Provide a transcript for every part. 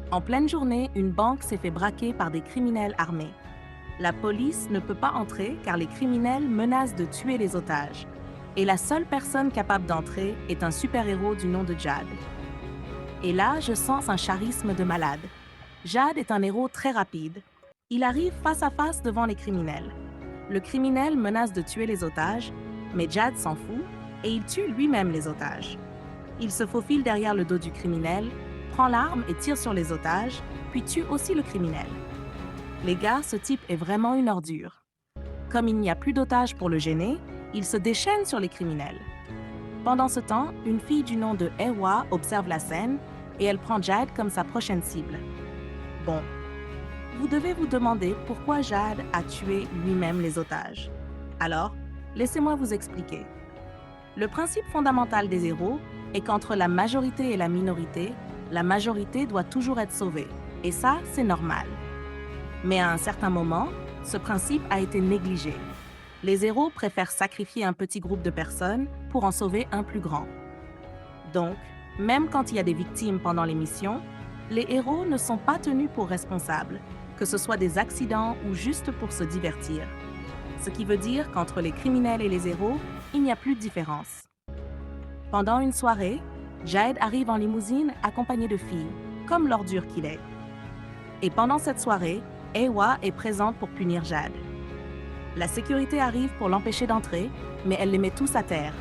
En pleine journée, une banque s'est fait braquer par des criminels armés. La police ne peut pas entrer car les criminels menacent de tuer les otages. Et la seule personne capable d'entrer est un super-héros du nom de Jad. Et là, je sens un charisme de malade. Jad est un héros très rapide. Il arrive face à face devant les criminels. Le criminel menace de tuer les otages, mais Jad s'en fout et il tue lui-même les otages. Il se faufile derrière le dos du criminel, prend l'arme et tire sur les otages, puis tue aussi le criminel. Les gars, ce type est vraiment une ordure. Comme il n'y a plus d'otages pour le gêner, il se déchaîne sur les criminels. Pendant ce temps, une fille du nom de Ewa observe la scène et elle prend Jad comme sa prochaine cible. Bon, vous devez vous demander pourquoi Jad a tué lui-même les otages. Alors, laissez-moi vous expliquer. Le principe fondamental des héros est qu'entre la majorité et la majorité doit toujours être sauvée. Et ça, c'est normal. Mais à un certain moment, ce principe a été négligé. Les héros préfèrent sacrifier un petit groupe de personnes pour en sauver un plus grand. Donc, même quand il y a des victimes pendant les missions, les héros ne sont pas tenus pour responsables, que ce soit des accidents ou juste pour se divertir. Ce qui veut dire qu'entre les criminels et les héros, il n'y a plus de différence. Pendant une soirée, Jad arrive en limousine accompagné de filles, comme l'ordure qu'il est. Et pendant cette soirée, Ewa est présente pour punir Jad. La sécurité arrive pour l'empêcher d'entrer, mais elle les met tous à terre.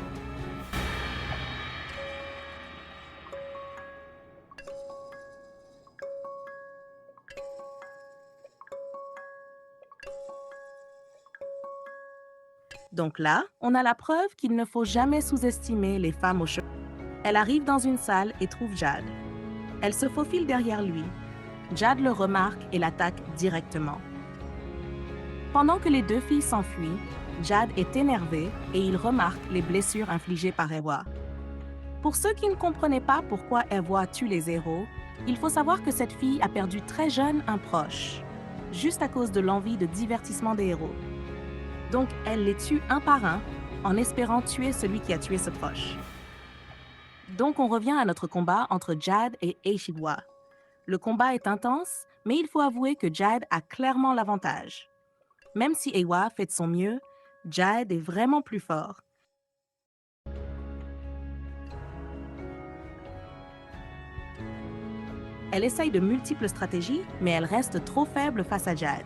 Donc là, on a la preuve qu'il ne faut jamais sous-estimer les femmes aux cheveux. Elle arrive dans une salle et trouve Jad. Elle se faufile derrière lui. Jad le remarque et l'attaque directement. Pendant que les deux filles s'enfuient, Jad est énervé et il remarque les blessures infligées par Ewa. Pour ceux qui ne comprenaient pas pourquoi Ewa tue les héros, il faut savoir que cette fille a perdu très jeune un proche, juste à cause de l'envie de divertissement des héros. Donc elle les tue un par un, en espérant tuer celui qui a tué ce proche. Donc on revient à notre combat entre Jad et Eishiwa. Le combat est intense, mais il faut avouer que Jad a clairement l'avantage. Même si Ewa fait de son mieux, Jad est vraiment plus fort. Elle essaye de multiples stratégies, mais elle reste trop faible face à Jad.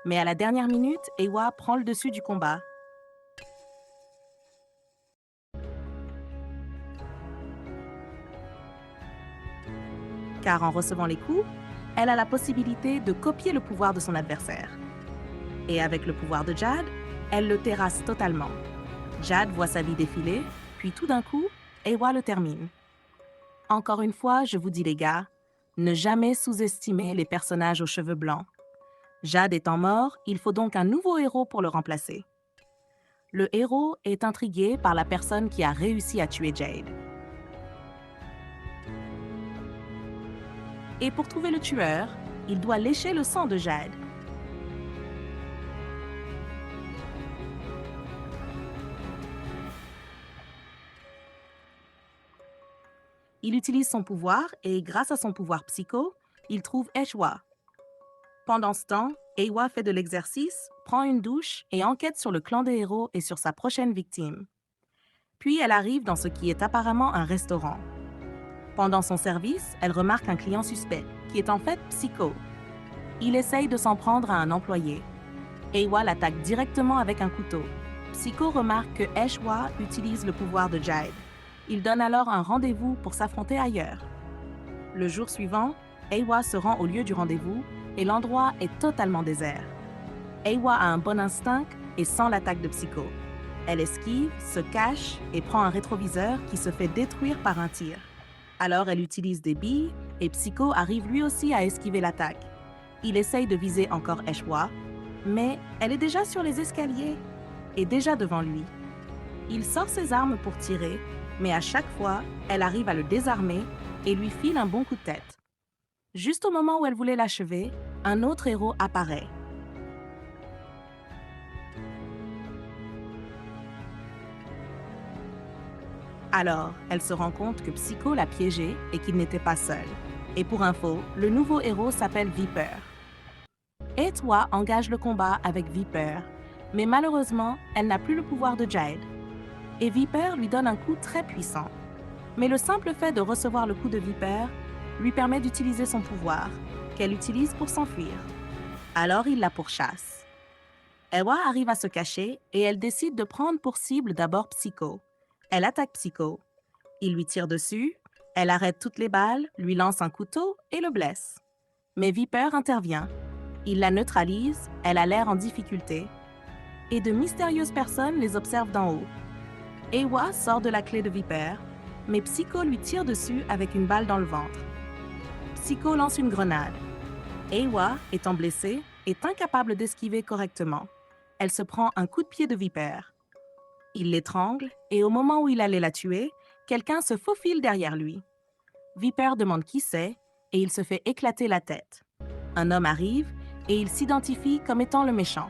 Mais à la dernière minute, Ewa prend le dessus du combat. Car en recevant les coups, elle a la possibilité de copier le pouvoir de son adversaire. Et avec le pouvoir de Jad, elle le terrasse totalement. Jad voit sa vie défiler, puis tout d'un coup, Ewa le termine. Encore une fois, je vous dis les gars, ne jamais sous-estimer les personnages aux cheveux blancs. Jad étant mort, il faut donc un nouveau héros pour le remplacer. Le héros est intrigué par la personne qui a réussi à tuer Jade. Et pour trouver le tueur, il doit lécher le sang de Jad. Il utilise son pouvoir et grâce à son pouvoir psycho, il trouve Ewa. Pendant ce temps, Ewa fait de l'exercice, prend une douche et enquête sur le clan des héros et sur sa prochaine victime. Puis elle arrive dans ce qui est apparemment un restaurant. Pendant son service, elle remarque un client suspect, qui est en fait Psycho. Il essaye de s'en prendre à un employé. Ewa l'attaque directement avec un couteau. Psycho remarque que Ewa utilise le pouvoir de Jade. Il donne alors un rendez-vous pour s'affronter ailleurs. Le jour suivant, Ewa se rend au lieu du rendez-vous et l'endroit est totalement désert. Ewa a un bon instinct et sent l'attaque de Psycho. Elle esquive, se cache et prend un rétroviseur qui se fait détruire par un tir. Alors elle utilise des billes et Psycho arrive lui aussi à esquiver l'attaque. Il essaye de viser encore Ewa, mais elle est déjà sur les escaliers et déjà devant lui. Il sort ses armes pour tirer, mais à chaque fois, elle arrive à le désarmer et lui file un bon coup de tête. Juste au moment où elle voulait l'achever, un autre héros apparaît. Alors, elle se rend compte que Psycho l'a piégée et qu'il n'était pas seul. Et pour info, le nouveau héros s'appelle Viper. Et-toi engage le combat avec Viper, mais malheureusement, elle n'a plus le pouvoir de Jade. Et Viper lui donne un coup très puissant. Mais le simple fait de recevoir le coup de Viper lui permet d'utiliser son pouvoir, qu'elle utilise pour s'enfuir. Alors il la pourchasse. Ewa arrive à se cacher et elle décide de prendre pour cible d'abord Psycho. Elle attaque Psycho. Il lui tire dessus, elle arrête toutes les balles, lui lance un couteau et le blesse. Mais Viper intervient. Il la neutralise, elle a l'air en difficulté. Et de mystérieuses personnes les observent d'en haut. Ewa sort de la clé de Viper, mais Psycho lui tire dessus avec une balle dans le ventre. Psycho lance une grenade. Ewa, étant blessée, est incapable d'esquiver correctement. Elle se prend un coup de pied de Viper. Il l'étrangle et au moment où il allait la tuer, quelqu'un se faufile derrière lui. Viper demande qui c'est et il se fait éclater la tête. Un homme arrive et il s'identifie comme étant le méchant.